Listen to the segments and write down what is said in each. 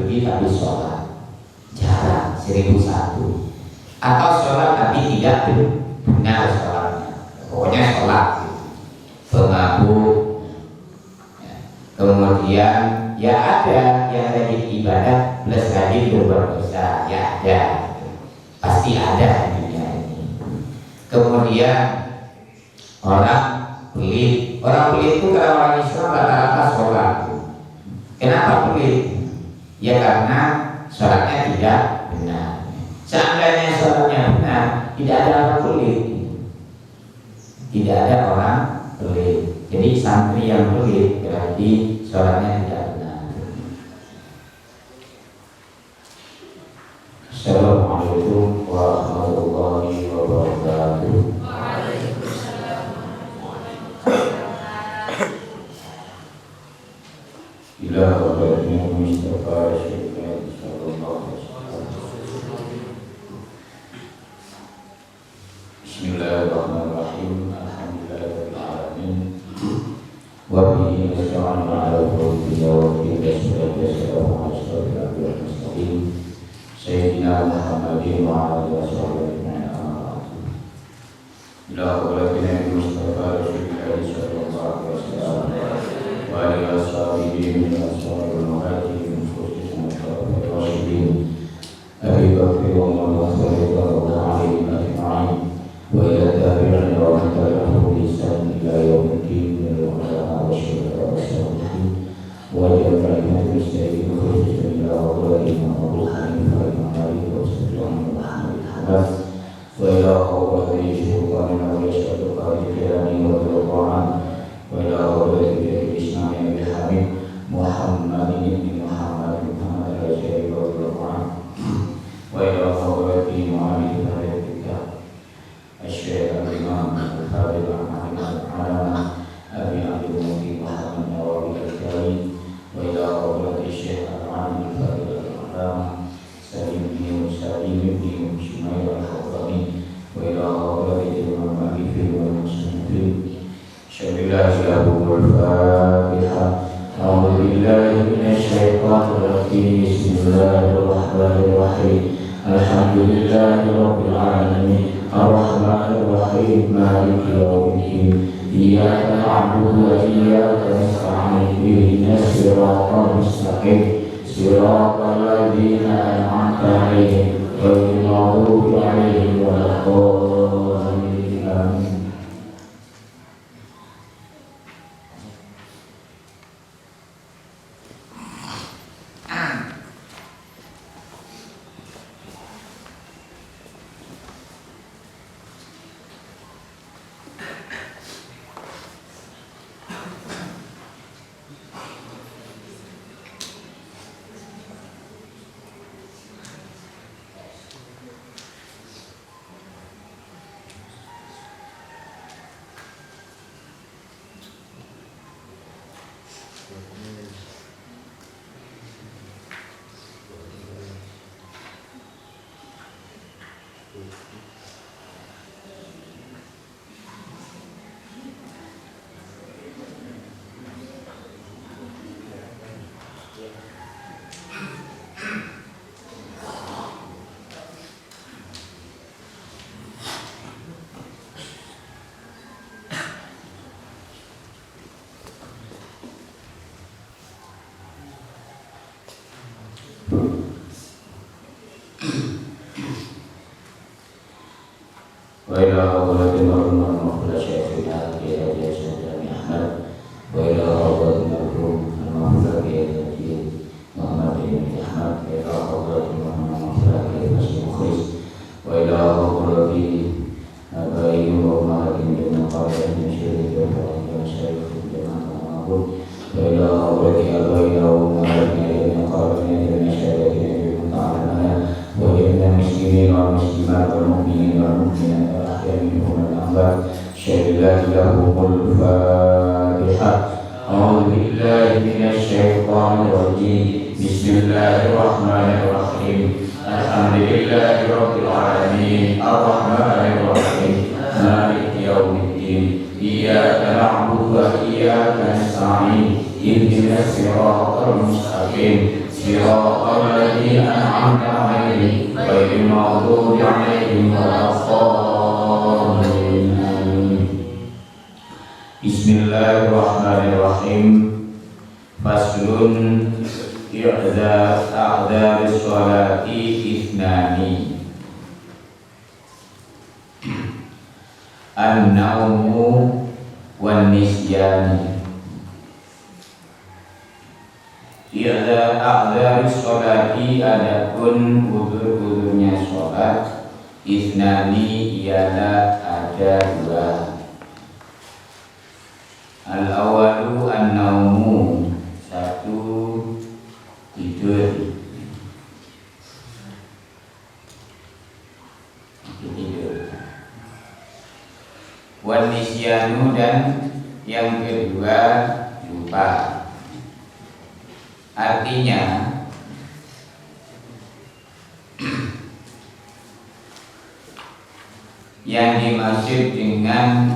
pergi tapi sholat jarang 1001, atau sholat tapi tidak benar sholatnya, pokoknya sholat pemabuk. Kemudian ya ada yang rajin ibadah plus rajin berbuat dosa, ya ada, pasti ada di dunia ini. Kemudian orang pelit itu kalau orang Islam rata-rata sholat. Kenapa pelit? Ya karena sholatnya tidak benar. Seandainya sholatnya benar, tidak ada orang pelit, tidak ada orang pelit. Jadi santri yang pelit berarti sholatnya tidak benar. Assalamualaikum warahmatullahi wabarakatuh. Ila wabarakatuh Mustafa Syekh sallallahu alaihi wasallam. Bismillahirrahmanirrahim. Alhamdulillahirabbil alamin. Wa bihi nasta'inu 'ala al-umuri wal mustaqim. Sayyidina Muhammadin wa ala alihi wasallam. Ila wabarakatuh Mustafa Syekh sallallahu alaihi wasallam. Wa alihi washabihi min ashabil muhajirin khususnya al-rasyidin Abi Bakr wa Umar radhiyallahu anhum ajma'in. Wa ila tabi'in wa man tabi'ahum bi ihsan ila yaumiddin wa ala alihi wa sahbihi wa jami'il muslimin khususnya ila awliya'i Abu Hanifah wa Malik wa sallallahu alaihi wasallam. Wa ila awliya'i syuhran wa yashhadu qadiyani wa radwan wa ila awliya'i Islam Abi Hamid Muhammad ibn Muhammad Rasulullah radhiyallahu anhu. Wa ila awliya'i Muhammad Syekh Al-Imam Al-Fadhil Al-Alama Abi Abdul Muhyi Muhammad Nawawi Al-Ghazali wa ila awliya'i Syekh Al-Alim Al-Fadhil Al-Alama Salim bin Salim bin Shumayr Al-Qurani wa ila awliya'i Imam Abi Fil wa Muslimin. Al-Fatihah. A'udzu billahi minasy syaithanir rajim. Bismillahirrahmanirrahim. Alhamdulillahirabbil alamin. Ar-Rahmanir Rahim. Maliki yaumiddin. Iyyaka na'budu wa iyyaka nasta'in. Ihdinas siratal mustaqim. Siratal ladzina an'amta 'alaihim ghairil maghdubi 'alaihim waladdallin. Amin. Wa ila awliya'i Muhammad wa Syafi'ina Qiyadiyah Syekh Ahmad wa ila awliya'i Muhammad Muhammad bin Ahmad wa ila awliya'i Muhammad Mukhlis wa ila awliya'i Abai Muhammad bin Qasim bin Syekh wa Syekh Jamaah wa ila awliya'i Abai Muhammad bin Qasim bin Syekh wa jami'il muslimin wal muslimat wal mu'minin wal mu'minat wal ahya'i minhum wal amwat. Syahidallahu lahumul Fatihah. A'udzu billahi minasy syaithanir rajim. Bismillahirrahmanirrahim. Alhamdulillahirabbil alamin. Ar-Rahmanir Rahim. Maliki yaumiddin. Iyyaka na'budu wa iyyaka nasta'in. Ihdinas siratal mustaqim. Siratal maghdubi 'alaihim waladdallin. Bismillahirrahmanirrahim. Faslun a'dzarus sholati ithnani. An-naumu wan nisyani. A'dzarus sholati, adapun udzur-udzurnya sholat, ithnani ialah ada dua. Al-awwalu an-naumu, satu tidur. Wan nisyanu, dan yang kedua lupa. Artinya yang dimaksud dengan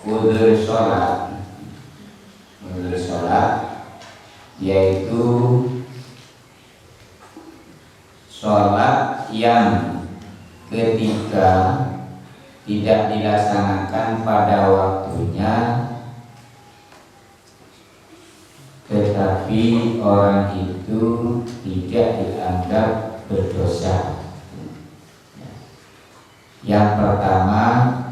udzur sholat yaitu sholat yang ketika tidak dilaksanakan pada waktunya, tetapi orang itu tidak dianggap berdosa. Yang pertama,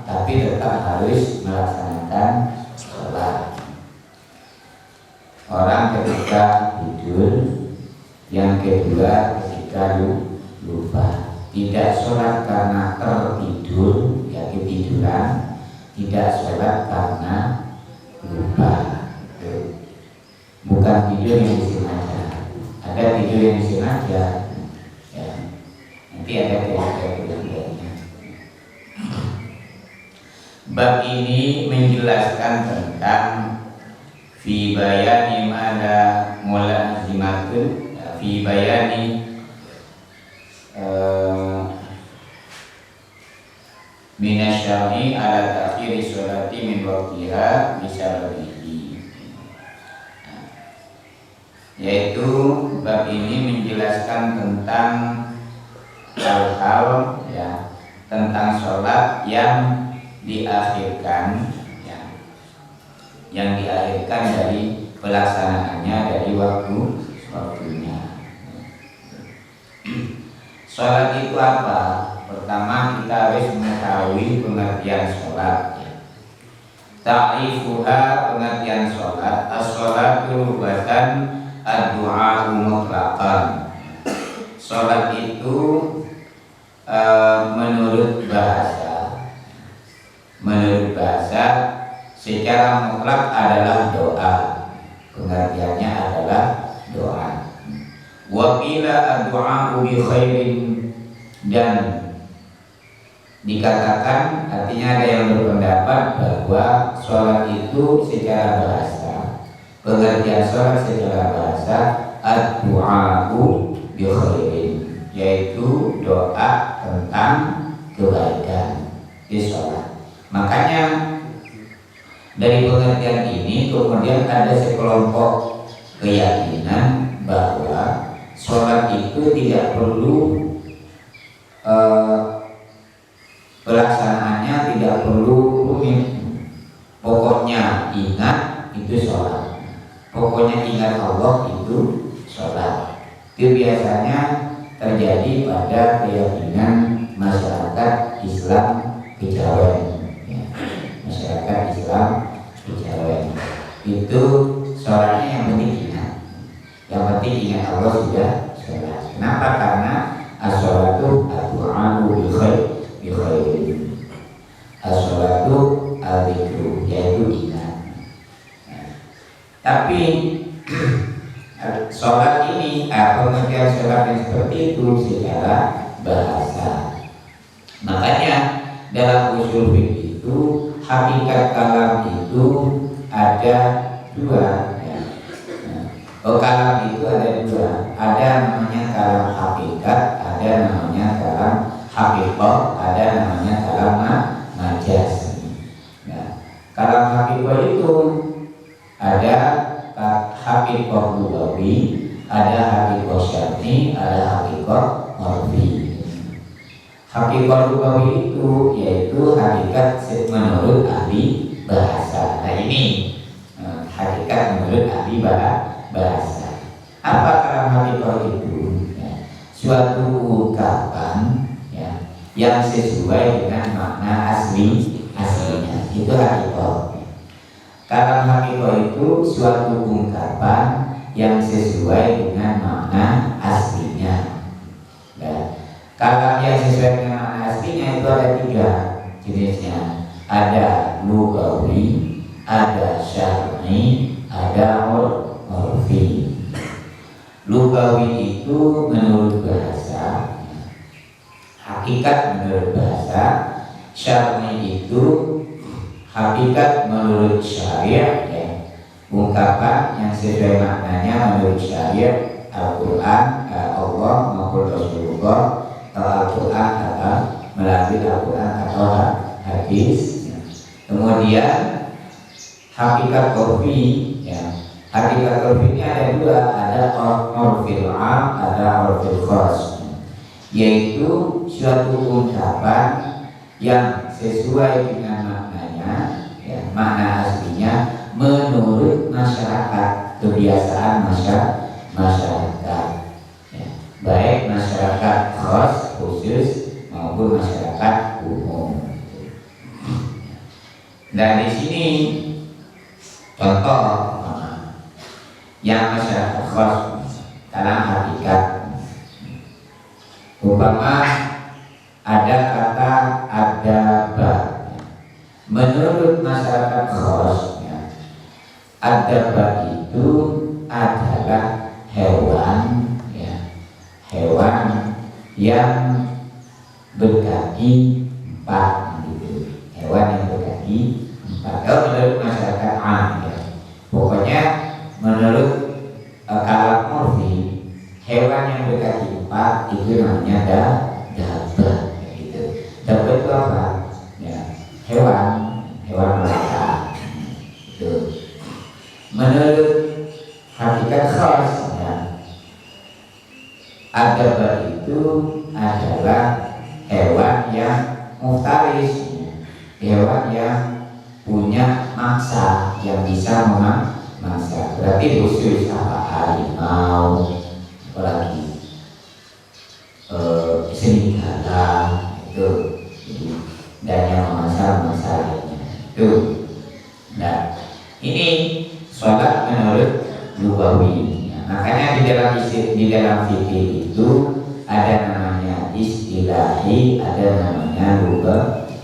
tapi tetap harus melaksanakan sholat. Orang ketika tidur, yang kedua ketika lupa. Tidak sholat karena tertidur, ya ketiduran. Tidak sholat karena lupa. Bukan tidur yang disengaja. Ada tidur yang disengaja, ya. Nanti ada keduanya. Bab ini menjelaskan tentang fi bayani mana mulazimatun, fi bayani minasyari ala takhiri sholati min waqtiha bisababihi. Yaitu bab ini menjelaskan tentang hal-hal, ya, tentang sholat yang diakhirkan, ya, yang diakhirkan dari pelaksanaannya dari waktunya. Sholat itu apa? Pertama kita harus mengetahui pengertian sholat, ya. Ta'rifuha, pengertian sholat. As-sholatu lugatan ad-du'a mutlaqan. Sholat itu menurut bahasa secara mutlak adalah doa. Pengertiannya adalah doa. Wa qila ad-du'a bi khairin, dan dikatakan, artinya ada yang berpendapat bahwa sholat itu secara bahasa, pengertian sholat secara bahasa ad-du'a'u bi khairin, yaitu doa tentang kebaikan di sholat. Makanya dari pengertian ini kemudian ada sekelompok keyakinan bahwa sholat itu tidak perlu pelaksanaannya tidak perlu rumit. Pokoknya ingat itu sholat. Pokoknya ingat Allah itu sholat. Itu biasanya terjadi pada keyakinan masyarakat Islam Kejawen, ya. Masyarakat Islam Kejawen itu sholatnya yang penting ingat. Yang penting ingat Allah sudah sholat. Kenapa? Karena as-sholatu ad-du'a'u bi khairin. As-sholatu al-dzikru, yaitu ingat. Tapi sholat ini, pengertian sholat yang seperti itu secara bahasa. Makanya dalam usul fikih itu hakikat kalam itu ada dua, ya. Kalam itu ada dua. Ada namanya kalam hakikat, ada namanya kalam hakikoh, ada namanya kalam majaz. Ya. Kalam hakikoh itu ada hakikoh lugawi, ada hakikoh syar'i, ada hakikoh urfi. Hakikat lugawi itu yaitu hakikat menurut ahli bahasa. Nah ini hakikat menurut ahli bahasa. Apa kalam hakikat itu? Ya, suatu ungkapan ya, yang sesuai dengan makna aslinya. Itu hakikat. Kalam hakikat itu suatu ungkapan yang sesuai dengan makna aslinya. Ya. Kalam yang sesuai dengan makna aslinya itu ada 3 jenisnya. Ada lugawi, ada syar'i, ada urfi. Lugawi itu menurut bahasa, hakikat menurut bahasa. Syar'i itu hakikat menurut syariat ya. Ungkapan yang sesuai maknanya menurut syariat Al-Quran, Allah maupun Rasulullah, atau Al-Quran atau melalui Al-Quran atau hadis. Kemudian hakikat urfi ya. Hakikat urfi ini ada 2, ada urfil 'am, ada urfil khas. Yaitu suatu ungkapan yang sesuai dengan maknanya ya, makna aslinya menurut masyarakat, kebiasaan masyarakat ya, baik masyarakat khas khusus maupun masyarakat umum. Dan di sini contoh yang masyarakat khas dalam hakikat, umpama ada kata adaba. Menurut masyarakat khas ya, adaba itu adalah hewan ya, hewan yang berkaki 4 gitu. Hewan yang berkaki 4. Kalau menurut masyarakat am ya. Pokoknya menurut kalam urfi, hewan yang berkaki 4 itu namanya dabah gitu. Dabah itu apa? Ya, hewan melata. Itu. Menurut hakikat khas ya, adabah itu adalah hewan yang muftaris, hewan yang punya mangsa, yang bisa memangsa. Berarti khusus apa? Harimau, apalagi serigala itu, dan yang memangsa lainnya itu. Nah ini sholat menurut lugawi. Makanya di dalam fikih itu ada namanya istilahi, ada namanya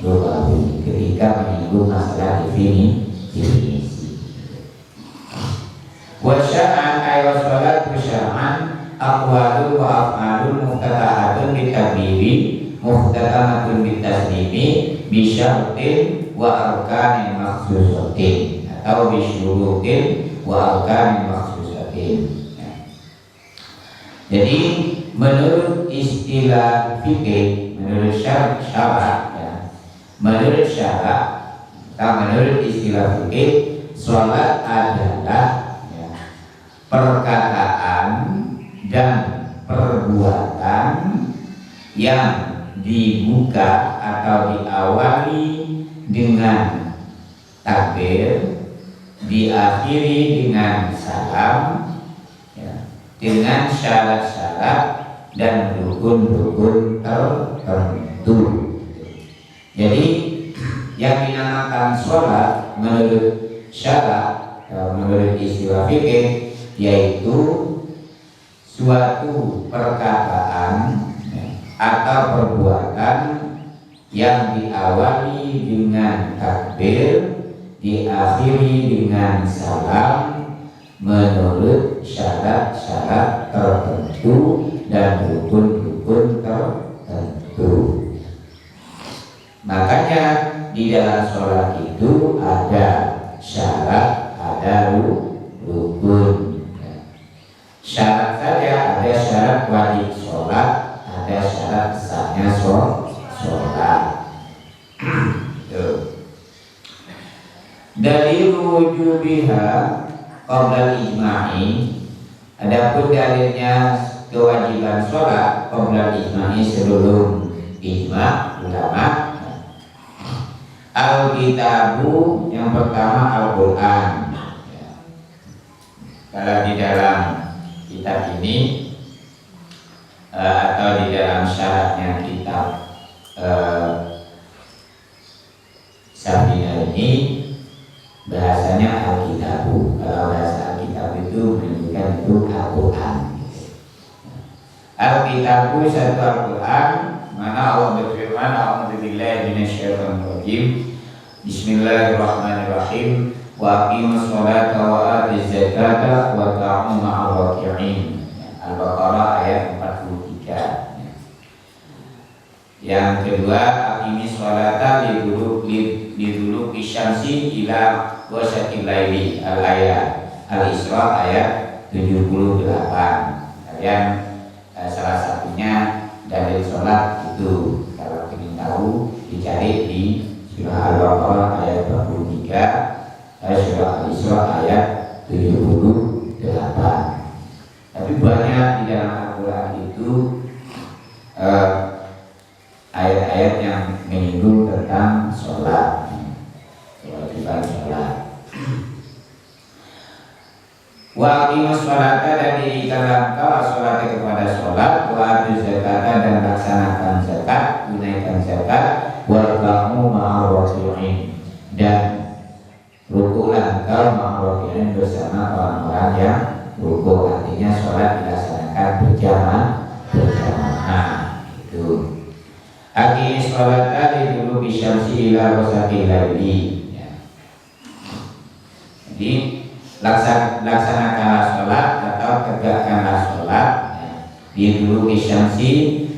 lugawi ketika menyinggung masalah definisi. Wa syar'an ay wa sholatu syar'an aqwalun wa af'alun muftatahatun bitakbiri muftatahatun bitaslimi bisyartin wa arkanin makhsusatin atau bisyurutin wa arkanin makhsusatin. Jadi menurut istilah fikih, menurut syarak ya, menurut syarak atau menurut istilah fikih, sholat adalah ya, perkataan dan perbuatan yang dibuka atau diawali dengan takbir, diakhiri dengan salam ya, dengan syarat-syarat dan rukun-rukun tertentu. Jadi yang dinamakan sholat menurut syarat, menurut istilah fikih, yaitu suatu perkataan atau perbuatan yang diawali dengan takbir, diakhiri dengan salam menurut syarat-syarat tertentu dan rukun-rukun tertentu. Makanya di dalam sholat itu ada syarat, ada rukun. Syarat saja ada syarat wajib sholat, ada syarat sahnya sholat. Dari wujubiha qabla ijma'i, adapun dalilnya kewajiban sholat qabla ijma'i sebelum ijma' ulama. Al-kitabu yang pertama Al-Quran. Kalau di dalam kitab ini atau di dalam syaratnya kitab Sabina ini bahasanya Al-Kitabu. Kalau bahasa Alkitab itu menunjukkan itu Al-Quran. Al-Kitabu satu Al-Quran, mana Allah berfirman, a'udzubillahi minasyaitonir rajim. Bismillahirrahmanirrahim. Wa aqimus sholata wa atuz zakata wa ta'u ma'ar raki'in. Al-Baqarah ayat 43. Yang kedua, aqimis sholata lidulu isyamsi ila wasatil laili. Al-ayat Al-Isra ayat 78. Yang salah satunya dalil sholat itu kalau ingin tahu dicari di surah Al-Baqarah ayat 43, surah Al-Isra ayat 78. Tapi banyak di dalam Al-Quran itu ayat-ayat yang menyinggung tentang sholat, kewajiban sholat. Wa aqimus sholata, dan dirikanlah engkau sholat kepada sholat, wa atuz zakata, dan laksanakan zakat, tunaikan zakat, warka'u ma'ar raki'in, dan rukulah engkau ma'ar raki'in bersama orang-orang yang ruku. Artinya sholat dilaksanakan berjamaah. Itu aqimis sholata lidulu bisyamsi ila wasatil laili. Jadi laksanakanlah sholat atau tegakkanlah sholat di dulu isyamsi,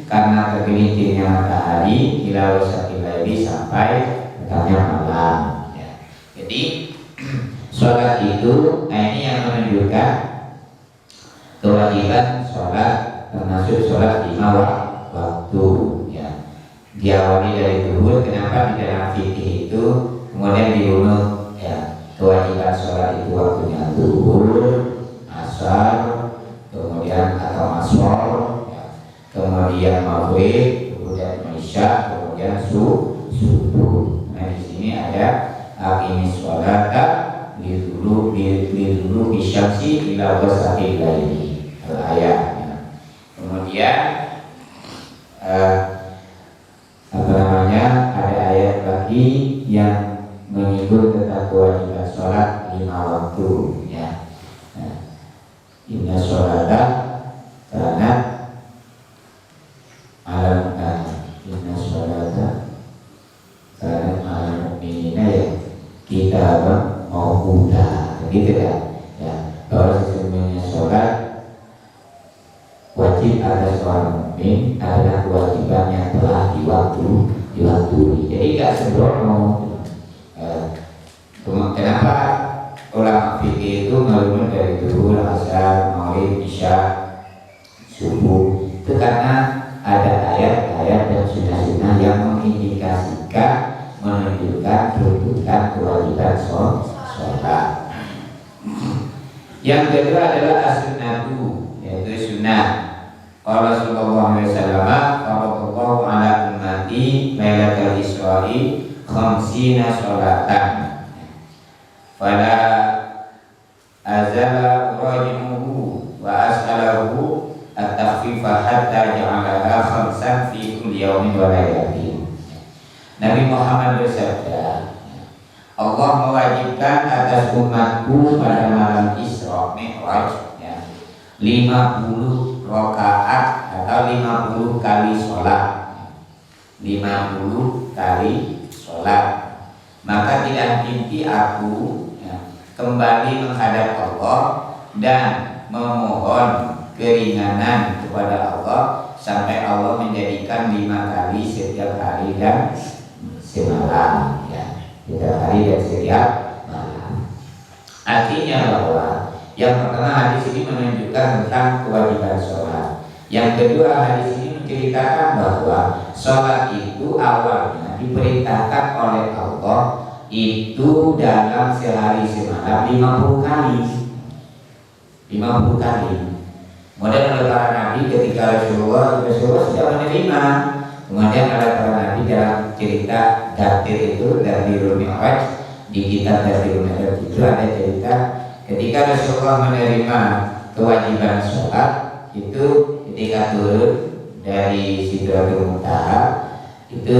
karena tergelincirnya matahari, ila wasatil laili, sampai tengahnya malam. Jadi sholat itu ini yang menunjukkan kewajiban sholat, termasuk sholat 5 waktu. Diawali dari zuhur. Kenapa di dalam fikih itu kemudian dirunut kewajiban sholat itu waktunya zuhur, asar, kemudian atau asar, kemudian maghrib, kemudian isya, kemudian subuh. Nah, di sini ada aqimis sholata lidulu bisyamsi ila wasatil laili, ayat. Kemudian ada ayat lagi yang menyinggung tentang kewajiban sholat 5 waktu. Inna sholata kanat alam inna sholata kanat alam mu'minina kitaban mawquta. Gitu kan? Bahwa sesungguhnya sholat wajib atas seorang mukmin adalah kewajiban yang telah diwaktui. Jadi gak sembrono. Kenapa ulama fikih itu merunut dari zuhur, asar, maghrib, isya, subuh? Itu karena ada ayat-ayat dan sunnah-sunnah yang mengindikasikan, menunjukkan tuntutan kewajiban sholat. Yang kedua adalah as-sunnatu, yaitu sunnah. Qala sallallahu alaihi wasallam, faradallahu ala ummati lailatal isra'i khamsina sholatan fala azala urajimuhu wa as'alahu at-takhfifa hatta ja'alaha khamsan fi kulli yawmin wa laylatin. Nabi Muhammad bersabda, Allah mewajibkan atas umatku pada malam Isra Mi'raj 50 rakaat atau 50 kali sholat. 50 kali sholat. Maka tidak mimpi aku kembali menghadap Allah dan memohon keringanan kepada Allah sampai Allah menjadikan 5 kali setiap hari dan semalam. Setiap hari dan setiap malam. Artinya bahwa yang pertama, hadis ini menunjukkan tentang kewajiban sholat. Yang kedua, hadis ini menceritakan bahwa sholat itu awalnya diperintahkan oleh Allah itu dalam sehari semalam 50 kali. 50 kali. Kemudian oleh para nabi ketika Rasulullah sudah menerima. Kemudian oleh para nabi dalam cerita Datir itu, Datirul Mi'raj, di kitab Datirul Mi'raj itu ada cerita ketika Rasulullah menerima kewajiban sholat itu ketika turun dari Sidratul Muntaha itu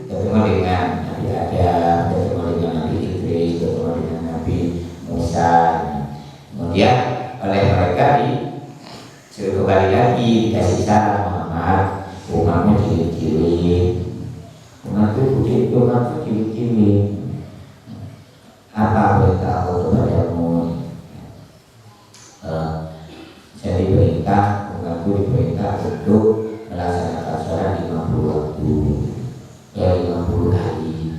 ketemu dengan Nabi Adam, ketemu dengan Nabi Idris, ketemu dengan Nabi Musa. Kemudian oleh mereka disuruh kembali lagi, dikasih salam, Muhammad, umatmu ciri-ciri, umatku ciri-ciri, apa perintah aku kepadamu? Saya diperintah, umatku diperintah untuk melaksanakan sholat 50 waktu, 50 kali.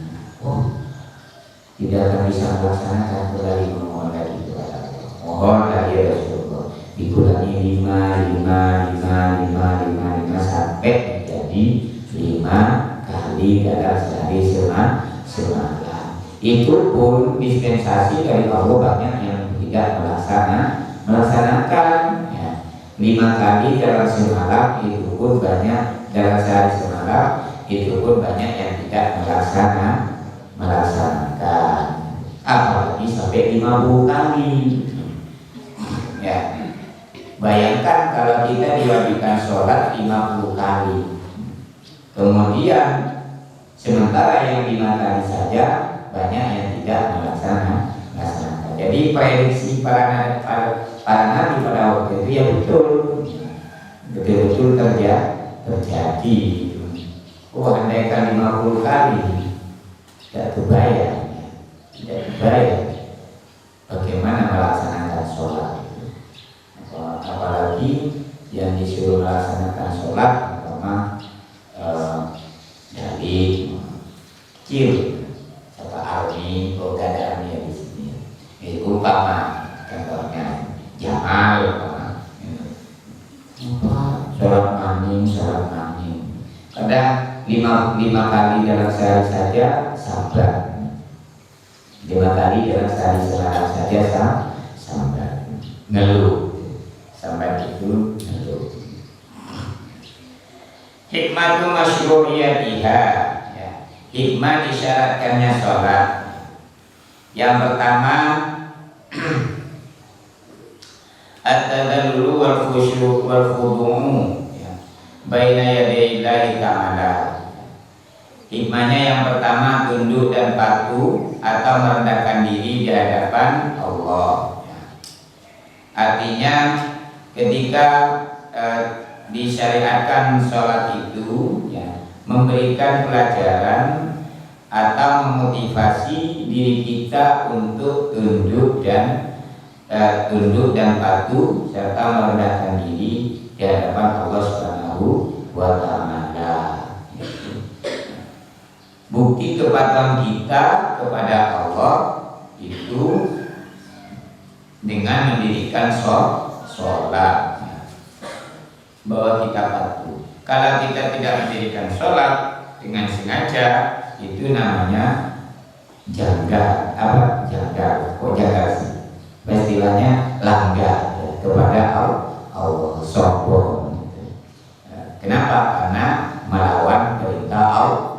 Tidak akan bisa melaksanakan kembali memohon lagi kepada Allah. Mohon lagi ya Rasulullah, dikurangi 5 sampai menjadi 5 kali dalam sehari semalam. Itu pun dispensasi dari Allah banyak yang tidak melaksanakan ya. 5 kali dalam semalam itu pun banyak, dalam sehari semalam itu pun banyak yang tidak melaksanakan, apalagi sampai 50 kali ya. Bayangkan kalau kita diwajibkan sholat 50 kali, kemudian sementara yang 5 kali saja banyak yang tidak melaksanakan. Jadi prediksi para nabi pada waktu itu ya betul terjadi. Andaikan 50 kali tidak kebayang bagaimana melaksanakan sholat. Apalagi yang disuruh melaksanakan sholat pertama dari kecil, kata army, gak ada army di sini. Itu umpama contohnya Jamal, sholat maning. Kadang 5 kali dalam sehari saja sabar. 5 kali dalam sehari saja sabar. Ngeluh. Sampai itu hikmatu masyru'iyatiha ya. Hikmah disyaratkannya sholat. Yang pertama at-tadallulu wal khusyuk wal khudu'u ya, baina yadayillahi ta'ala. Hikmahnya yang pertama tunduk dan patuh atau merendahkan diri di hadapan Allah ya. Artinya ketika disyariatkan sholat itu ya, memberikan pelajaran atau memotivasi diri kita untuk tunduk dan patuh serta merendahkan diri di hadapan Allah Subhanahu wa Ta'ala. Bukti kepatuhan kita kepada Allah itu dengan mendirikan sholat, bahwa kita patuh. Kalau kita tidak mendirikan sholat dengan sengaja, itu namanya janggal. Kok janggal sih? Istilahnya langgar ya, kepada Allah, sombong. Kenapa? Karena melawan perintah Allah.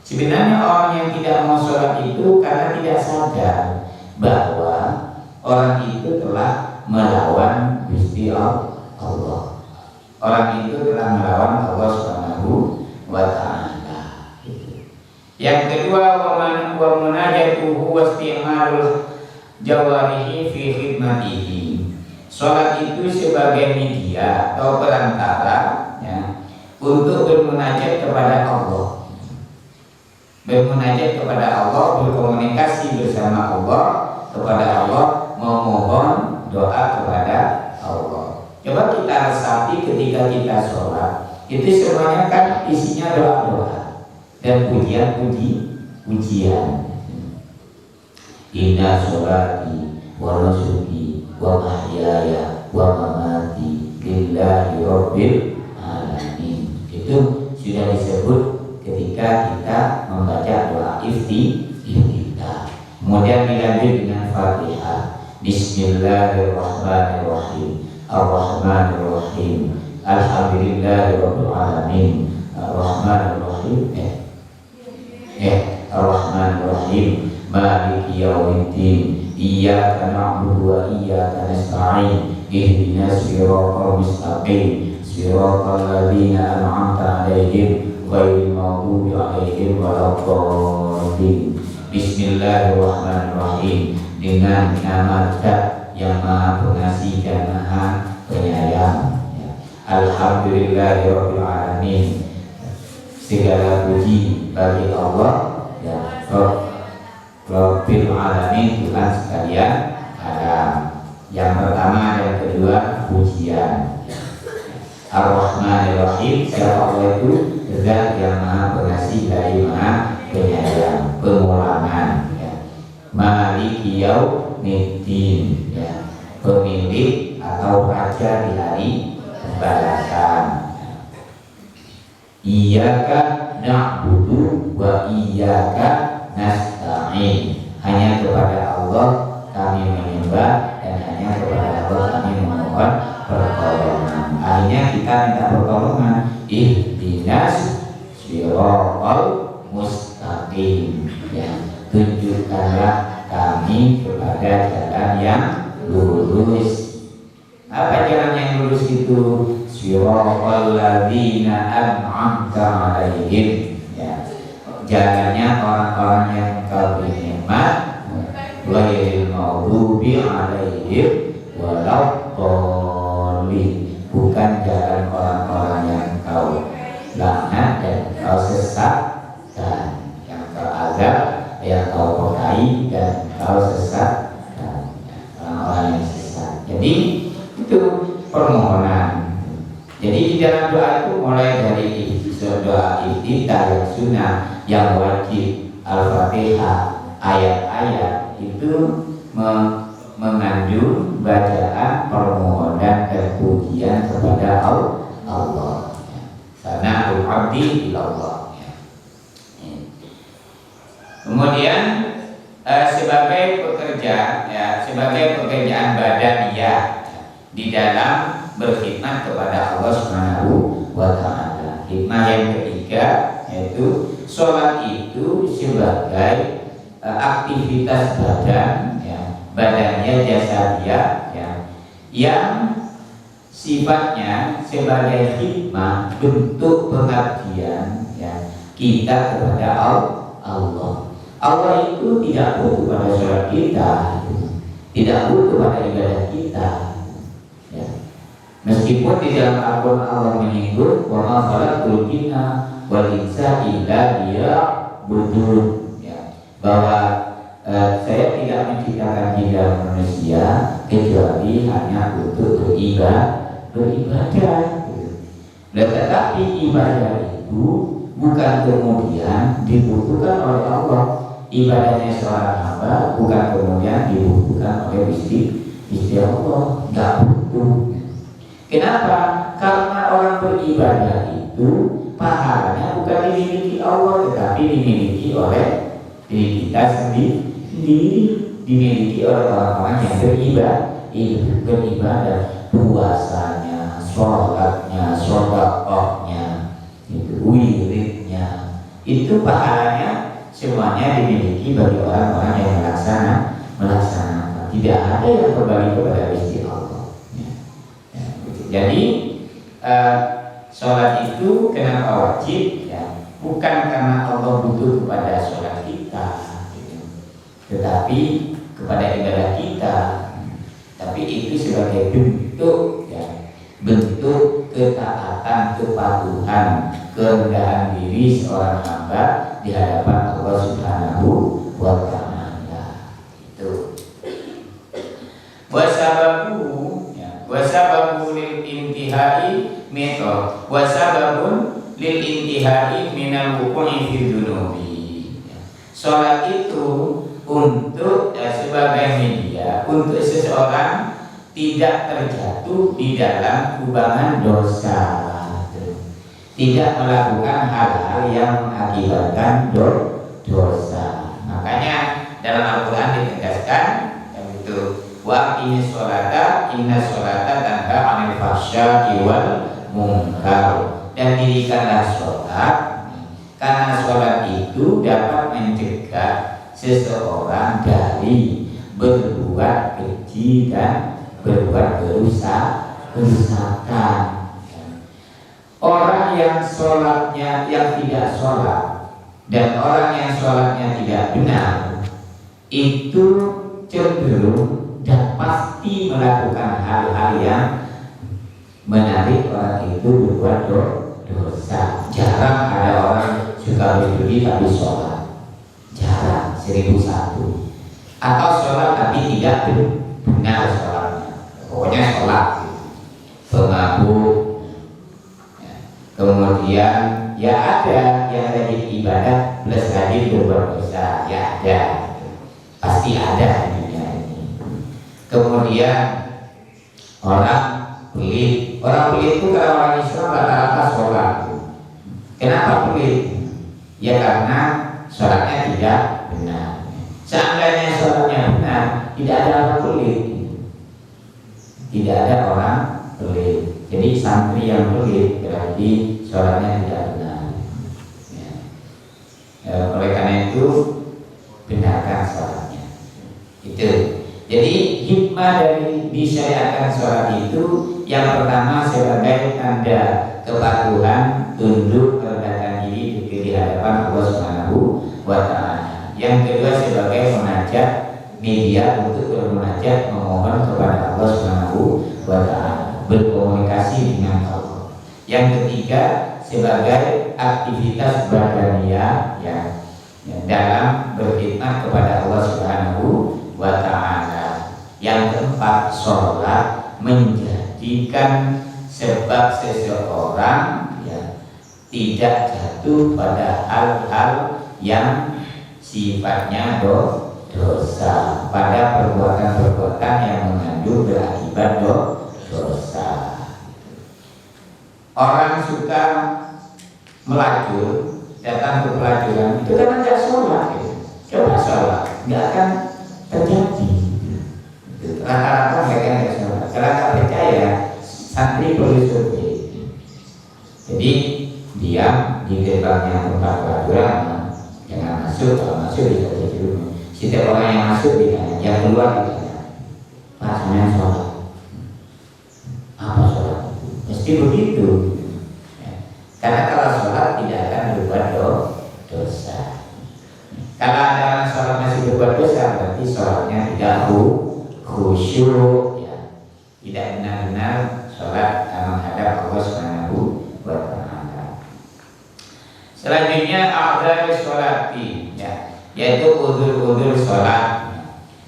Sebenarnya orang yang tidak mau sholat itu karena tidak sadar bahwa orang itu telah melawan Gusti Allah. Orang itu telah melawan Allah Subhanahu wa Ta'ala. Yang kedua, wa munajatuhu wasti'malul jawarihi fi khidmatihi. Sholat itu sebagai media atau perantara ya, untuk bermunajat kepada Allah. Bermunajat kepada Allah, berkomunikasi bersama Allah, kepada Allah, memohon doa kepada Allah. Coba kita resapi ketika kita sholat, itu semuanya kan isinya doa-doa dan pujian. Inna sholati wa nusuki wa mahyaya wa mamati lillahi rabbil alamin. Itu sudah disebut ketika kita membaca doa iftitah. Kemudian dilanjut dengan Fatihah. Bismillahirrahmanirrahim. Ar-Rahmanir Rahim. Alhamdulillahirabbil alamin. Ar-Rahmanir Rahim. Ar-Rahmanir Rahim. Maliki yaumiddin. Iyyaka na'budu wa iyyaka nasta'in. Ihdinas siratal mustaqim. Siratal ladzina an'amta 'alaihim ghairil maghdubi 'alaihim waladdallin. Bismillahirrahmanirrahim. Dengan nama zat yang Maha Pengasih dan Maha Penyayang. Alhamdulillahirabbil alamin. Segala puji bagi Allah ya, Rabbil alamin, Tuhan sekalian alam. Yang pertama dan kedua pujian. Ar-Rahmanir Rahim, siapa Allah itu? Zat yang Maha Pengasih dari Maha Penyayang, pengulangan ya. Maliki yaumiddin ya, pemilik atau raja di hari balasan. Iyyaka na'budu wa iyyaka nasta'in. Hanya kepada Allah kami menyembah dan hanya kepada Allah kami memohon pertolongan. Akhirnya kita minta pertolongan. Ihdinas siratal mustaqim ya, tunjukkanlah kami kepada jalan yang lurus. Apa jalan yang lurus itu? Siratal ladzina an'amta 'alaihim ya, jalannya orang-orang yang Engkau beri nikmat, ghairil maghdubi 'alaihim waladdallin, bukan jalan orang-orang yang Engkau laknat dan Engkau sesatkan, yang Engkau azab, yang Engkau murkai dan Engkau sesatkan, orang-orang yang sesat. Jadi itu permohonan. Jadi di dalam doa itu mulai dari doa iftitah yang sunnah, yang wajib, Al-Fatihah, ayat-ayat itu mengandung bacaan permohonan dan pujian kepada Allah. Sana'ul abdi ilallah. Kemudian sebagai pekerja ya, sebagai pekerjaan badaniyah di dalam berkhidmat kepada Allah Subhanahu wa ta'ala. Hikmah yang ketiga yaitu sholat itu sebagai aktivitas badan ya, badannya jasadiah ya, yang sifatnya sebagai hikmah, bentuk pengabdian ya, kita kepada Allah. Allah itu tidak butuh pada sholat kita, tidak butuh pada ibadah kita ya. Meskipun di dalam Al-Quran Allah menyinggung wa ma khalaqtul jinna wal insa illa liya'budun ya, bahwa saya tidak menciptakan jin dan manusia kecuali hanya untuk beribadah gitu. Tetapi ibadah itu bukan kemudian dibutuhkan oleh Allah. Ibadahnya seorang hamba bukan kemudian dibutuhkan oleh istri Allah, nggak butuh. Kenapa? Karena orang beribadah itu pahalanya bukan dimiliki Allah, tetapi dimiliki oleh diri kita sendiri, dimiliki oleh orang-orang yang beribadah, puasanya, sholatnya, sedekahnya, itu wiridnya, itu pahalanya semuanya dimiliki bagi orang-orang yang melaksanakan. Tidak ada yang kembali kepada istri Allah. Jadi sholat itu kenapa wajib ya? Bukan karena Allah butuh kepada sholat kita gitu, tetapi kepada ibadah kita. Tapi itu sebagai bentuk ya, bentuk ketaatan, kepatuhan, kerendahan diri seorang hamba di hadapan Allah Subhanahu wa ta'ala. Itu wasababu lil intihai mito wasababun lil intihai minal wuqu'i fi dzunubi. Salat itu untuk sebagai media untuk seseorang tidak terjatuh di dalam kubangan dosa, tidak melakukan hal-hal yang mengakibatkan dosa. Makanya dalam Al-Quran ditegaskan yaitu wa qimis sholata inna sholata tanha 'anil fahsya'i wal munkar. Dan dirikanlah sholat, karena sholat itu dapat mencegah seseorang dari berbuat keji dan berbuat kerusakan. Orang yang sholatnya yang tidak sholat dan orang yang sholatnya tidak benar itu cenderung dan pasti melakukan hal-hal yang menarik orang itu berbuat dosa. Jarang ada orang suka berjudi tapi sholat, jarang, 1001. Atau sholat tapi tidak benar sholatnya, pokoknya sholat pemabuk. Kemudian ya ada yang rajin ibadah plus rajin berbuat dosa, ya ada, pasti ada di dunia ini. Kemudian orang pelit itu kalau orang Islam rata-rata sholat. Kenapa pelit? Ya karena sholatnya tidak benar. Seandainya sholatnya benar, tidak ada orang pelit, tidak ada orang pelit. Jadi santri yang pelit berarti sholatnya tidak benar. Oleh karena itu benarkan sholatnya. Itu. Jadi hikmah dari disyariatkan sholat itu yang pertama sebagai tanda kepatuhan, tunduk, merendahkan diri di hadapan Allah Subhanahu wa Ta'ala. Yang kedua sebagai munajat, media untuk bermunajat memohon kepada Allah Subhanahu wa Ta'ala, berkomunikasi dengan Allah. Yang ketiga sebagai aktivitas badaniah ya, dalam berkhidmat kepada Allah Subhanahu wa Ta'ala. Yang keempat, sholat menjadikan sebab seseorang ya, tidak jatuh pada hal-hal yang sifatnya dosa, pada perbuatan-perbuatan yang mengandung berakibat dosa. Orang suka melacur, datang ke pelacuran itu kan ada sholat ya. Coba sholat, nggak akan terjadi. Rata-rata mereka nggak sholat. Kalau nggak percaya, santri perlu survei. Jadi diam di gerbangnya tempat pelacuran, jangan masuk. Kalau masuk bisa jadi rumah. Setiap orang yang masuk ditanya, yang keluar ditanya, Pak saya sholat. Apa sholat? Mesti begitu. Karena kalau sholat tidak akan berbuat dosa. Kalau ada orang sholat masih berbuat dosa, berarti sholatnya tidak khusyuk, ya. Tidak benar-benar sholat menghadap Allah Subhanahu wa Ta'ala. Selanjutnya a'dzar sholati, ya, yaitu udzur-udzur sholat.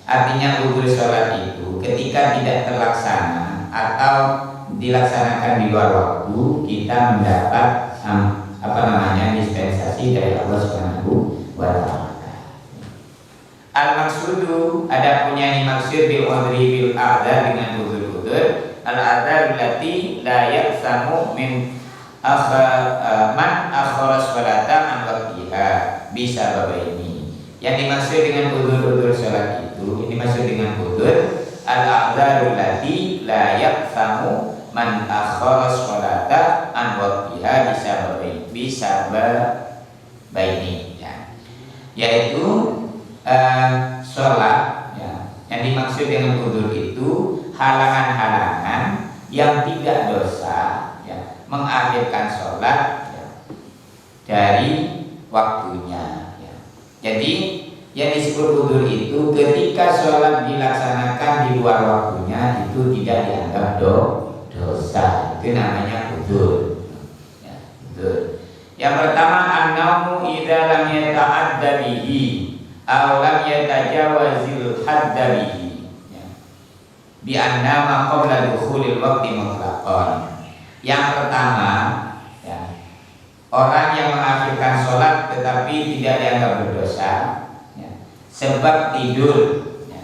Artinya udzur sholat itu ketika tidak terlaksana atau dilaksanakan di luar waktu, kita mendapat dispensasi dari Allah Subhanahu wa Ta'ala. Al-maksudu, ada punya maksud bil udhri bil a'dzar, dengan udzur-udzur al-a'dzar allati la yaqsamu min man akhara sholata an waqtiha bisa bapak ini. Yang dimaksud dengan udzur-udzur sholat itu, ini maksud dengan udzur al-a'dzar allati la yaqsamu man akhara sholata an waqtiha bisa bapak ini ya. Yaitu sholat ya. Yang dimaksud dengan udzur itu halangan-halangan yang tidak dosa ya, mengakhirkan sholat ya, dari waktunya ya. Jadi yang disebut udzur itu ketika sholat dilaksanakan di luar waktunya itu tidak dianggap dosa, itu namanya udzur ya, udzur. Yang pertama an-naumu idza lam yata'adda bihi aw lam yatajawazil hadda bihi ya. Bi anna ma qabla dukhulil waqti mutlaqan. Yang pertama ya, orang yang mengakhirkan sholat tetapi tidak dianggap berdosa ya, sebab tidur ya.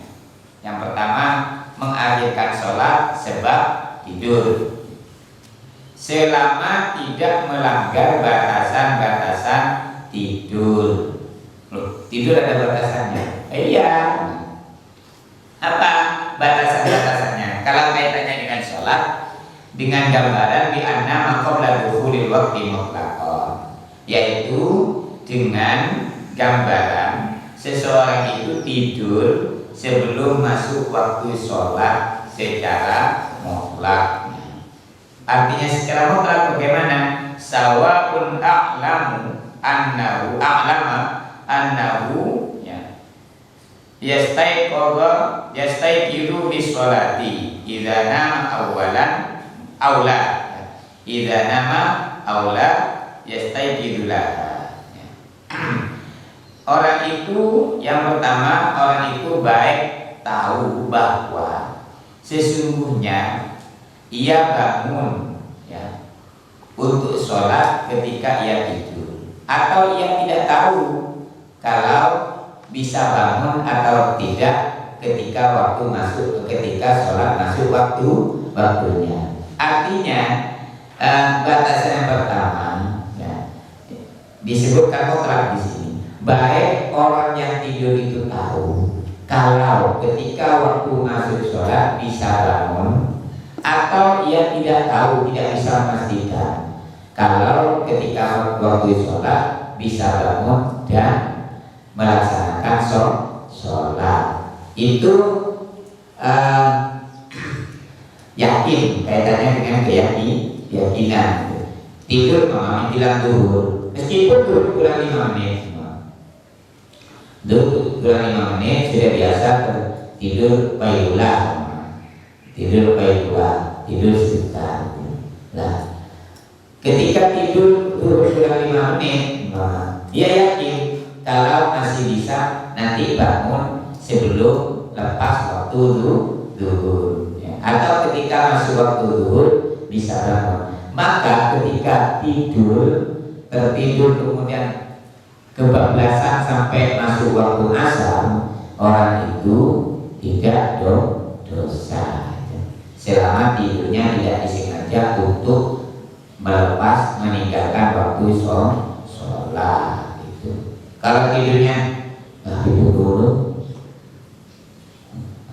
Yang pertama mengakhirkan sholat sebab tidur, selama tidak melanggar batasan-batasan tidur. Loh, tidur ada batasannya? Iya. Apa batasan kalau kaitannya dengan sholat dengan gambaran bi anna ma qabla dukhulil waqti mutlaqan, yaitu dengan gambaran seseorang itu tidur sebelum masuk waktu sholat secara mutlak. Artinya secara mutlak bagaimana? Sawa'un a'lamu annahu ya yastayqiru bis sholati idza nama aula idza nama aula yastayqiru laha. Orang itu yang pertama, orang itu baik tahu bahwa sesungguhnya ia bangun ya untuk sholat ketika ia tidur, atau ia tidak tahu kalau bisa bangun atau tidak ketika sholat masuk waktunya. Artinya batasan yang pertama ya, disebutkan mutlak di sini. Baik orang yang tidur itu tahu kalau ketika waktu masuk sholat bisa bangun, atau ia tidak tahu, tidak bisa memastikan kalau ketika waktu sholat bisa bangun dan melaksanakan sholat. Itu yakin, kaitannya dengan keyakinan. Tidur memang bilang duhur, meskipun duduk kurang 5 menit. Duduk kurang 5 menit sudah biasa tidur payulah, tidur sebentar. Nah, ketika tidur kurang 5 menit, dia yakin kalau masih bisa nanti bangun sebelum lepas waktu zuhur ya. Atau ketika masuk waktu zuhur bisa bangun. Maka ketika tertidur kemudian kebablasan sampai masuk waktu asar, orang itu tidak dosa selama tidurnya tidak disengaja untuk meninggalkan waktu sholat itu. Kalau tidurnya tidur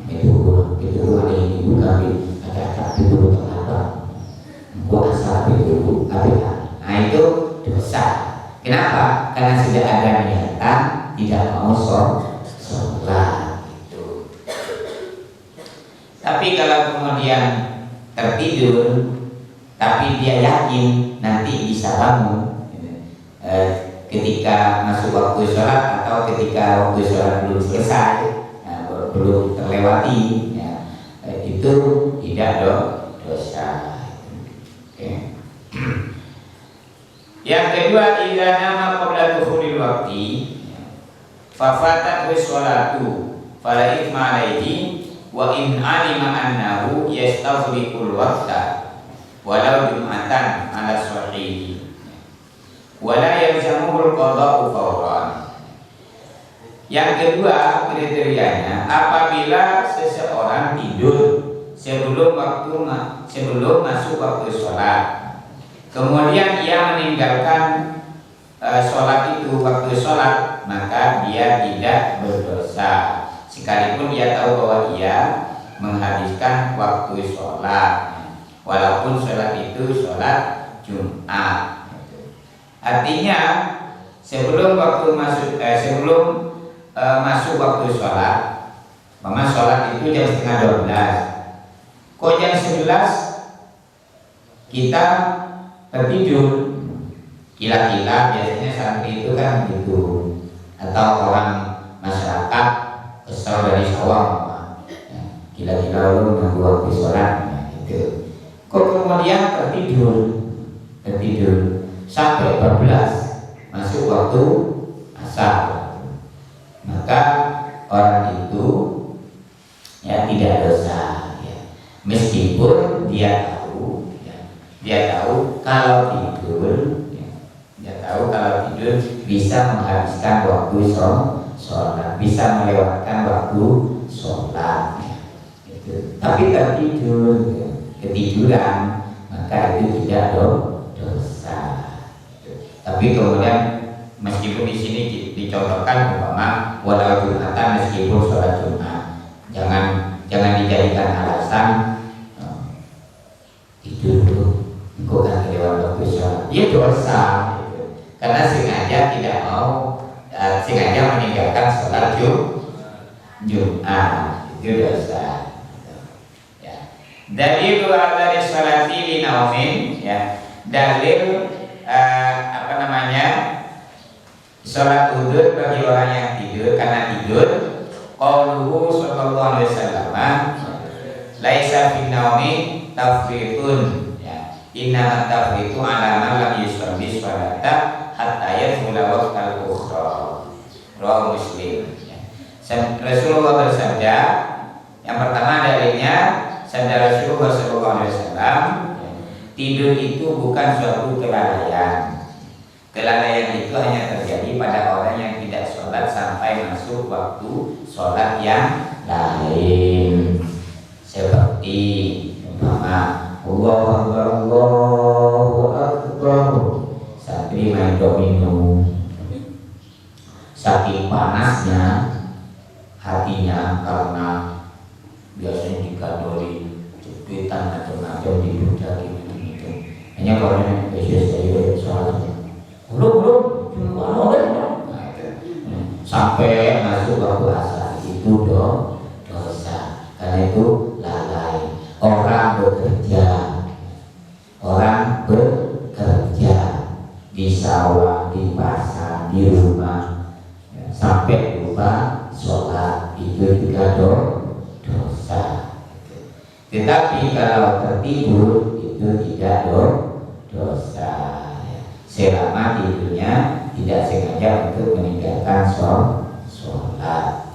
dulu ada yang ibu kami ada tidur terlambat, gua asal tidur nah itu dosa. Kenapa? Karena sudah ada niatan tidak mau sholat itu. Tapi kalau kemudian tertidur tapi dia yakin nanti bisa bangun ketika masuk waktu sholat atau ketika waktu sholat belum selesai, belum terlewati ya, itu tidak dosa. Okay. Yang kedua, idza nama qabla dukhulil waqti fa fatat sholatu fala ithma alaihi wa in alima annahu yastaghriqul waqta walau jum'atan ala sahihi wala yalzamuhul qada'u fawran. Yang kedua kriterianya, apabila seseorang tidur sebelum masuk waktu sholat, kemudian ia meninggalkan sholat itu waktu sholat, maka dia tidak berdosa sekalipun dia tahu bahwa ia menghabiskan waktu sholat, walaupun sholat itu sholat Jumat. Artinya sebelum masuk waktu sholat, mama sholat itu jam 11:30, kok jam 11 kita tertidur. Kila-kila biasanya santri itu kan gitu, atau orang masyarakat kesal dari sawah, kila-kila lu nunggu waktu sholat gitu. Kok kemudian tertidur sampai 12 masuk waktu asar, maka orang itu ya tidak dosa ya. Meskipun dia tahu kalau tidur bisa menghabiskan waktu sholat, bisa melewatkan waktu sholat gitu. Tapi ketiduran, maka itu tidak dosa. Tapi kemudian meskipun di sini dicontohkan umpama walau Jumatan, meskipun sholat Jumat, jangan dijadikan alasan ya dosa gitu. Karena sengaja tidak mau sengaja meninggalkan sholat Jumat itu dosa. Ya. Dalil dari sholati li naumin, ya. Dalil sholat udur bagi orang yang tidur karena tidur. Qauluhu sallallahu alaihi wasallam, laisa fin naumi tafritun, ya. Inna tafritu ala man lam yusalli sholata hatta yadkhula waqtal ukhra. Rawahu Muslim. Rasulullah bersabda, yang pertama dalilnya sabda Rasulullah SAW, tidur itu bukan suatu kelalaian. Kelalaian itu hanya terjadi pada orang yang tidak sholat sampai masuk waktu sholat yang lain. Seperti umpama Allahu Akbar, santri main domino, saking panasnya hatinya karena biasanya dikandori jepitan macam-macam dibudak gitu. Hanya kalau Yesus saya sholat belum sampai masuk waktu asar itu dosa. Karena itu lalai. Orang bekerja di sawah, di pasar, di rumah, sampai lupa sholat, itu juga dosa. Tetapi kalau tertidur itu tidak dosa, selama tidurnya tidak sengaja untuk meninggalkan sholat.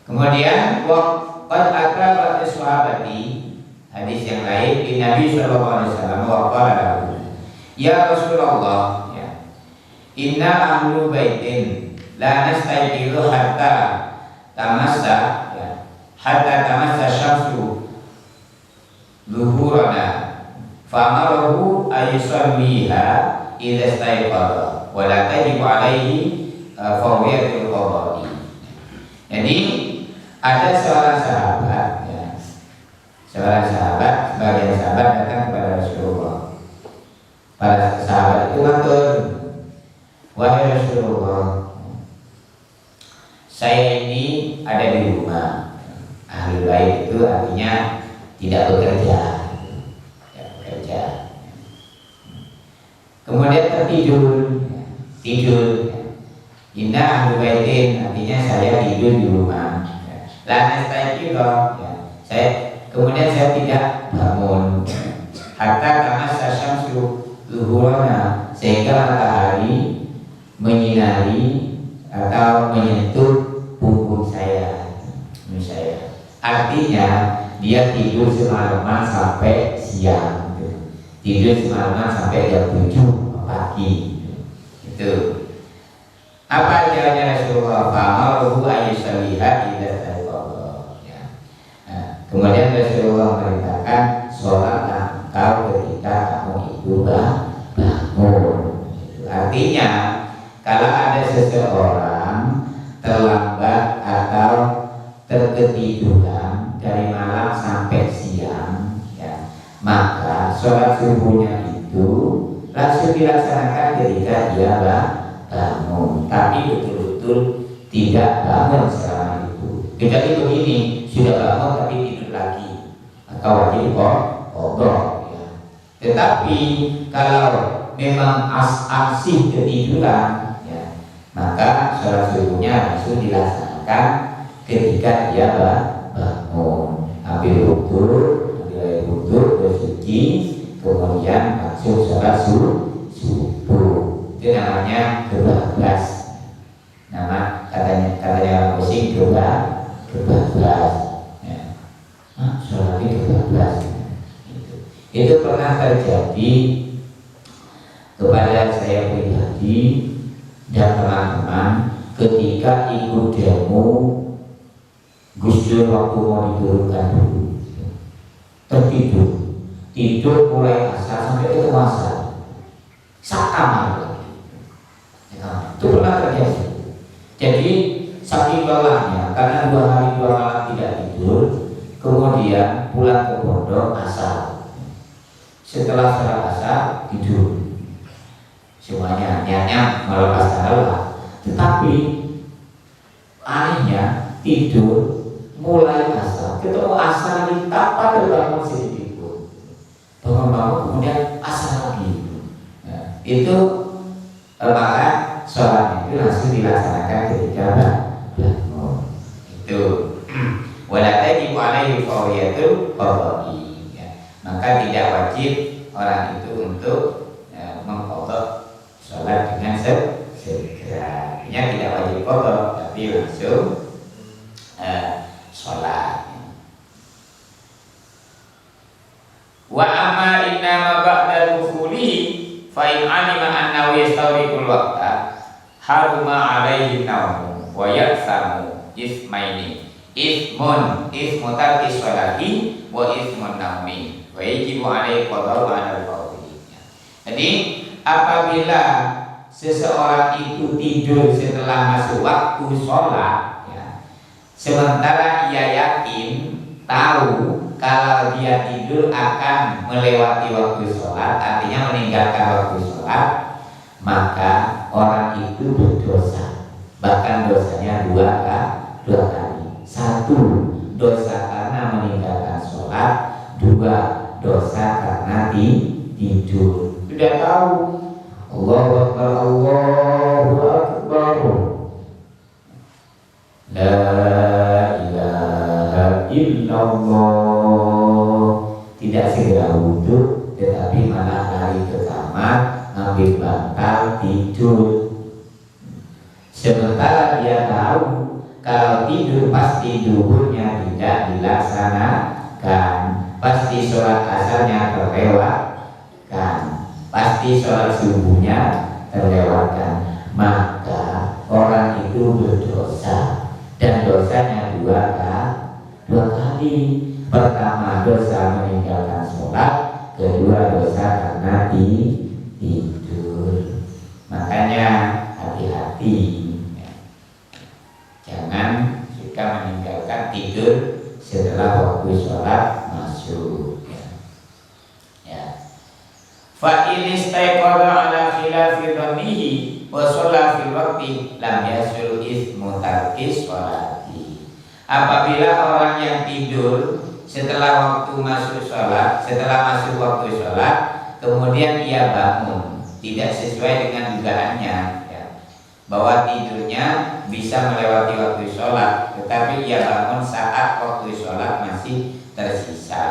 Kemudian qad akraba sahabati, hadis yang lain di Nabi sallallahu alaihi wasallam waqala lahu, ya Rasulullah, ya, inna ahlu baitin la nastayqizu hatta tamassa, ya, hatta tamassa syamsu zuhurana fa'amarahu ayusalliha idza istayqadha wa la tajibu alaihi fawiyatul qadhi. Jadi ada seorang sahabat, ya, sebagian sahabat datang kepada Rasulullah. Para sahabat itu matur, wahai Rasulullah, saya ini ada di rumah. Ahli bait itu artinya tidak bekerja. Kemudian tertidur, Inna ahlu baitin, artinya saya tidur di rumah. La nastayqiza, kemudian saya tidak bangun. Hatta tamassa syamsu zuhurana, sehingga matahari menyinari atau menyentuh punggung saya. Artinya dia tidur semalaman sampai siang, tidur semalaman sampai jam 7 pagi. Itu apa jawabannya Rasulullah? Fa'amaruhu ayyusalliha idza istayqadha. Kemudian Rasulullah merintahkan, sholatlah engkau ketika kamu itu bangun. Artinya kalau ada seseorang terlambat atau terketiduran dari malam sampai siang, ya, maka sholat subuhnya itu langsung dilaksanakan ketika dia bangun, tapi betul-betul tidak bangun selama itu. Kecuali begini, sudah bangun tapi tidur lagi, maka wajib qadha, ya. Tetapi kalau memang asih ketiduran, ya, maka sholat subuhnya langsung dilaksanakan ketika dia bangun. Ambil wudhu, bersuci, kemudian langsung sholat subuh. Itu namanya kebablas. Nama katanya musik kebablas. Ya. Sholat itu kebablas. Itu pernah terjadi kepada saya pribadi dan teman-teman ketika ikut demo Gus Dur waktu mau diturunkan dulu. Tidur mulai asar sampai ke asar, sakam. Itu pernah terjadi. Jadi saking lelahnya karena 2 hari 2 malam tidak tidur, kemudian pulang ke pondok asar. setelah sholat asar tidur. Semuanya niatnya melepas tahala, tetapi anehnya tidur mulai asar, ketemu asar lagi tanpa terbangun sedikit pun. Bangun-bangun kemudian asar lagi. Nah, itu maka sholat itu langsung dilaksanakan ketika bangun. Itu wala tajibu alaihi fawriyatul qada'i. Maka tidak wajib orang itu untuk mengqadha sholat dengan segera. Artinya tidak wajib qadha, tapi langsung sholat. Wa amma inna ma ba'da dukhuli fa in alima annahu yastawriqul waqta haruma alaihi nawmu wa yaqsamu ismaini ismun ismu tarki sholati wa ismun naumi wa yajibu alaihi qada'u ala al-fawri. Jadi apabila seseorang itu tidur setelah masuk waktu sholat, sementara ia yakin tahu kalau dia tidur akan melewati waktu sholat, artinya meninggalkan waktu sholat, maka orang itu berdosa. Bahkan dosanya dua kali. Satu, dosa karena meninggalkan sholat. Dua, dosa karena tidur. Sudah tahu Allahu Akbar, Allahu Akbar, la ilaha illallah, tidak segera wudhu, tetapi malah lari ke kamar, ambil bantal, tidur. Sementara dia tahu kalau tidur pasti duhurnya tidak dilaksanakan, pasti sholat asarnya terlewatkan, pasti sholat subuhnya terlewatkan, maka orang itu berdosa, dan dosanya dua kali. Pertama dosa meninggalkan sholat, kedua dosa karena tidur. Makanya hati-hati, jangan jika meninggalkan tidur setelah waktu sholat masuk. Fa in istayqadha ala khilafi dhannihi wa shalla fil waqti lam yasul ismu tarki sholati. Apabila orang yang tidur setelah waktu masuk sholat, setelah masuk waktu sholat, kemudian ia bangun tidak sesuai dengan dugaannya, bahwa tidurnya bisa melewati waktu sholat, tetapi ia bangun saat waktu sholat masih tersisa,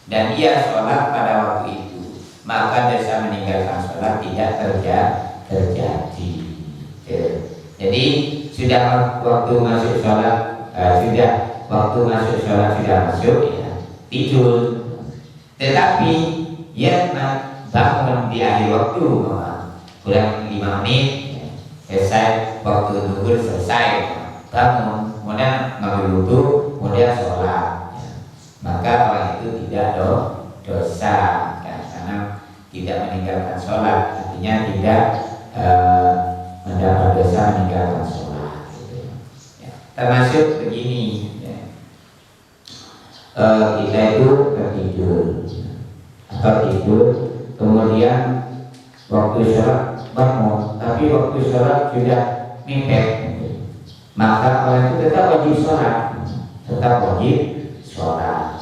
dan ia sholat pada waktu itu, maka dosa meninggalkan sholat tidak terjadi. Jadi sudah waktu masuk sholat, sudah masuk, tidur, tetapi bangun di akhir waktu, kurang 5 menit selesai waktu zuhur, selesai bangun, kemudian ngambil wudhu, kemudian sholat, maka orang itu tidak dosa, karena tidak meninggalkan sholat, artinya tidak mendapat dosa meninggalkan sholat. Termasuk begini, kita itu tertidur atau tidur, kemudian waktu sholat bangun, tapi waktu sholat sudah mepet, maka orang itu tetap wajib sholat,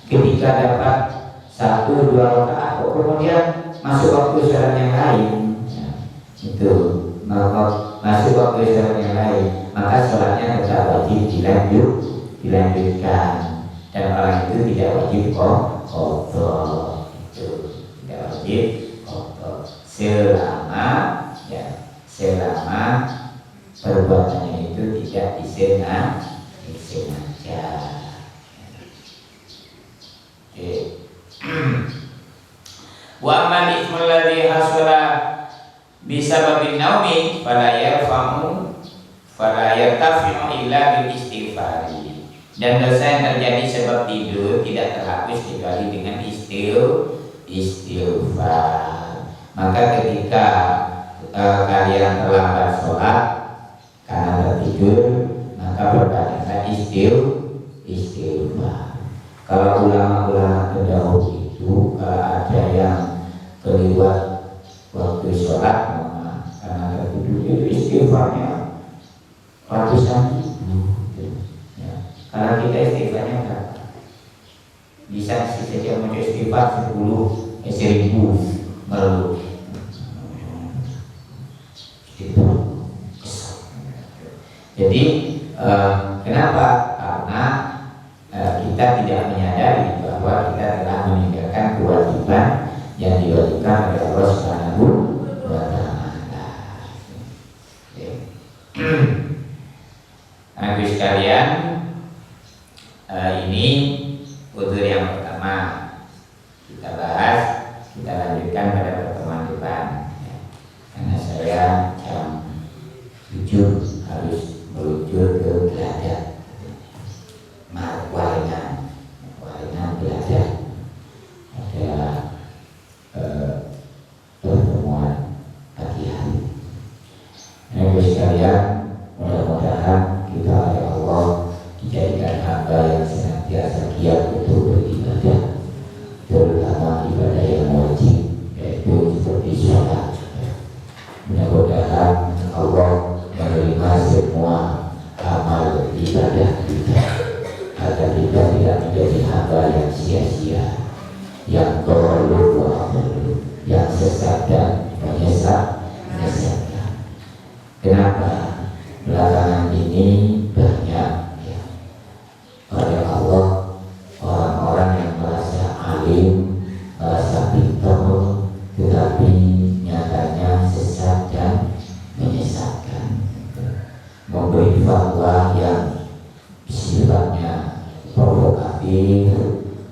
ketika dapat 1-2 rakaat, kemudian masuk waktu sholat yang lain, masuk waktu sholat yang lain, maka sholatnya tetap wajib dilanjutkan, dan orang itu tidak wajib qadha, tidak wajib qadha selama perbuatannya itu tidak disengaja. Wa man ismul ladzi hasala bisababin naumi fala yartafi'u illa bil istighfari. Dan dosa yang terjadi sebab tidur tidak terhapus kecuali dengan istighfar. Maka ketika kalian terlambat sholat karena tertidur, maka berbanyaklah istighfar. Kalau ulama-ulama terdahulu itu ada yang kelewat waktu sholat karena tertidur itu istighfarnya ratusan ribu ya. Kalau kita istighfarnya berapa? Bisa saja mau istighfar 10.000 baru itu. Jadi kenapa? Karena kita tidak menyadari bahwa kita telah meninggalkan kewajiban yang diwajibkan oleh Allah Subhanahu wa Ta'ala. Nah, sekalian, ini udzur yang pertama kita bahas, kita lanjutkan pada pertemuan depan. Karena saya jam 7 harus meluncur ke Geladak, Waringan Geladak. Ada pertemuan pagi hari. Nah, sekalian, mudah-mudahan kita oleh Allah dijadikan hamba yang senantiasa giat untuk beribadah, terutama ibadah yang wajib, yaitu seperti sholat. Mudah-mudahan Allah menerima semua amal ibadah kita, agar kita tidak menjadi hamba yang sia-sia, yang perlu yang sesat dan menyesatkan. Kenapa? Belakangan ini banyak ya, oleh Allah orang-orang yang merasa alim, merasa pintar, tetapi nyatanya sesat dan menyesatkan, memberi fatwa yang sifatnya provokatif,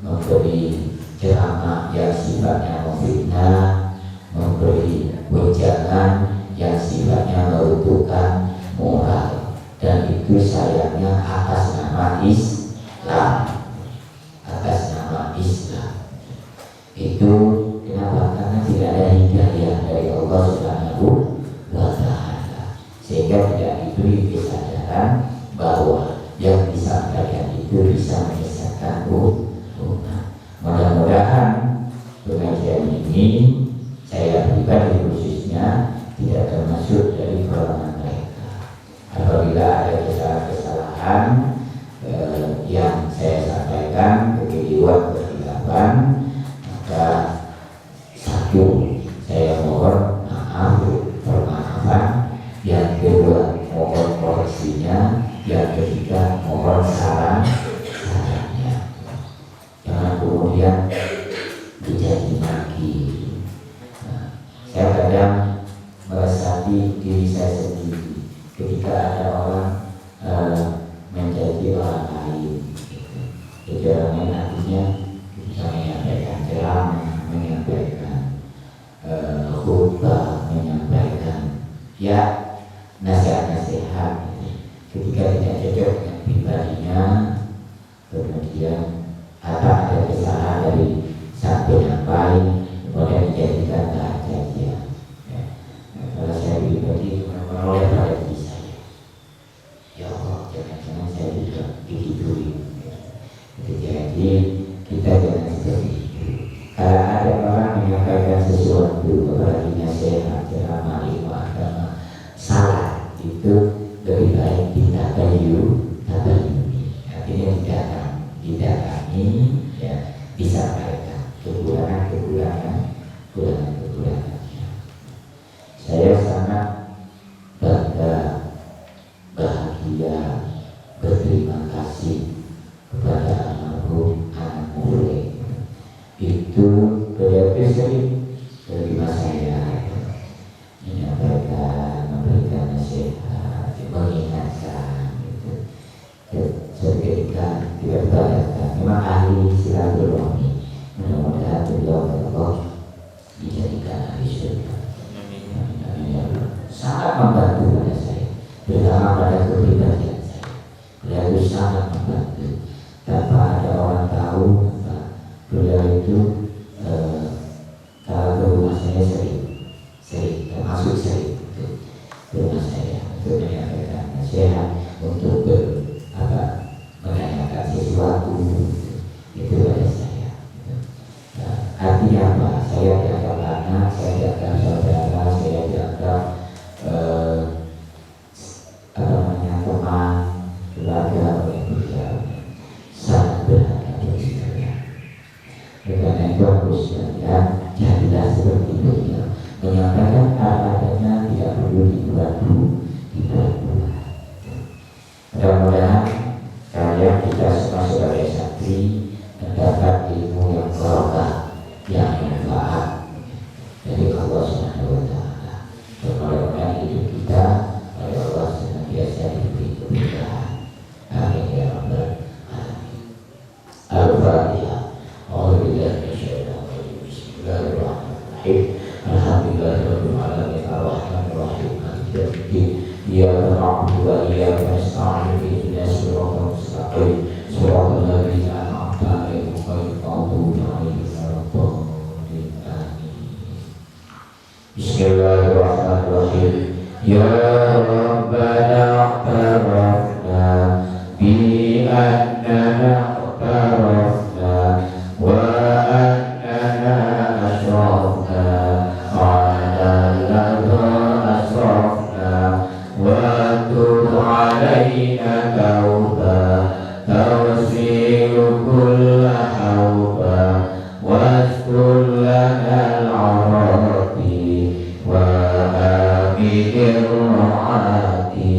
memberi ceramah yang sifatnya memfitnah, memberi wejangan yang sifatnya meruntuhkan moral, dan itu sayangnya atas nama Islam. Itu kenapa? Karena tidak ada hidayah dari Allah Subhanahu wa Ta'ala, sehingga tidak diberi kesadaran bahwa yang disampaikan itu bisa menyesatkan umat. Mudah-mudahan pengajian ini, saya pribadi khususnya, tidak termasuk dari golongan mereka. Apabila ada kesalahan yang saya sampaikan, kekeliruan, kesilapan, maka satu, saya mohon maaf, permaafan. Yang kedua, mohon koreksinya. Yang ketiga, mohon sarannya. Jangan kemudian dicaci maki. Saya kadang meresapi diri saya sendiri ketika ada orang mencaci orang lain. Jadi orang lain artinya bisa menyampaikan ceramah, menyampaikan khutbah, menyampaikan ya nasihat-nasihat. Ketika tidak cocok dengan pribadinya, kemudian ada kesalahan dari sang penyampai, kemudian dijadikan bahan cacian. Kalau saya pribadi menoleh pada diri saya, ya Allah, jangan-jangan saya juga digituin. Jadi kita jangan seperti itu. Kalau ada orang menyampaikan sesuatu, apalagi nasihat, ceramah, ilmu agama, salah, itu lebih baik tabayuni, artinya didatangi, ya, disampaikan kekurangannya. Saya sangat bangga, bahagia, berterima kasih kepada almarhum anak murid. Itu beliau sering menerima saya, menyampaikan, memberikan nasihat, mengingatkan, seketika tidak terbayangkan. Memang ahli silaturahmi. Mudah-mudahan beliau Allah dijadikan ahli surga. Sangat membantu pada saya, terutama pada kepribadian saya. Beliau itu sangat membantu. Tanpa ada orang tahu, beliau itu kalau ke rumah saya sering, termasuk sering ke rumah saya untuk menyampaikan nasihat, untuk menanyakan sesuatu itu pada saya. Nah, إياك نعبد وإياك نستعين اهدنا الصراط المستقيم صراط الذين أنعمت عليهم غير المغضوب عليهم ولا الضالين آمين. Bismillahirrahmanirrahim. Ya Rabbana i'tarafna bi annana i'tarafna wa annana ashrafna ala ladha asrafna wa tub alayna tawba tawsilu kulla hawba wastur lana al-arati wa birra'ati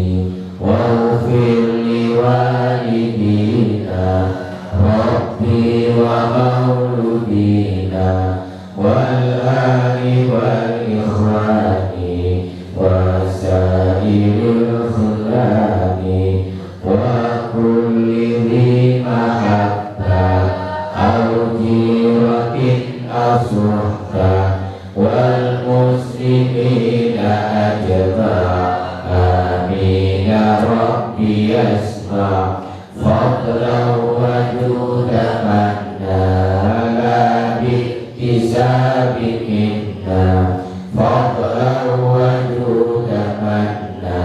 waghfir liwalidina rabbi wa mauludina wal ali wal ikhwani wa sa'iril khulani wa kulli dhi mahabba aw jiratin asuhba wal muslimina ajma' amin ya rabbi yasma' fadlan wa judan manna la bi'tisabi minna fadlan wa judan manna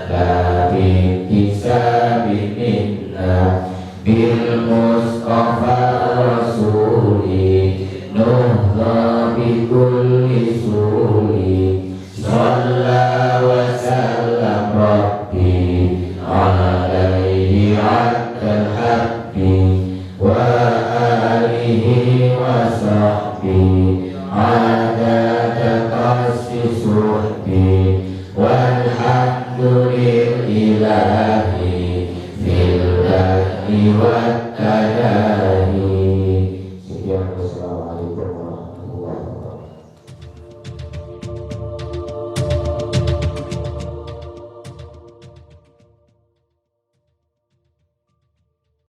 la bi'tisabi minna bil mustafa rasuli nuhdha bi kulli suli shalla wa sallam rabbi alaihi atal habbi wa alihi wa sahbihi adada qasisuhbi walhamdulillahi fil bahri wat tadahi. Sekian, wassalamualaikum warahmatullahi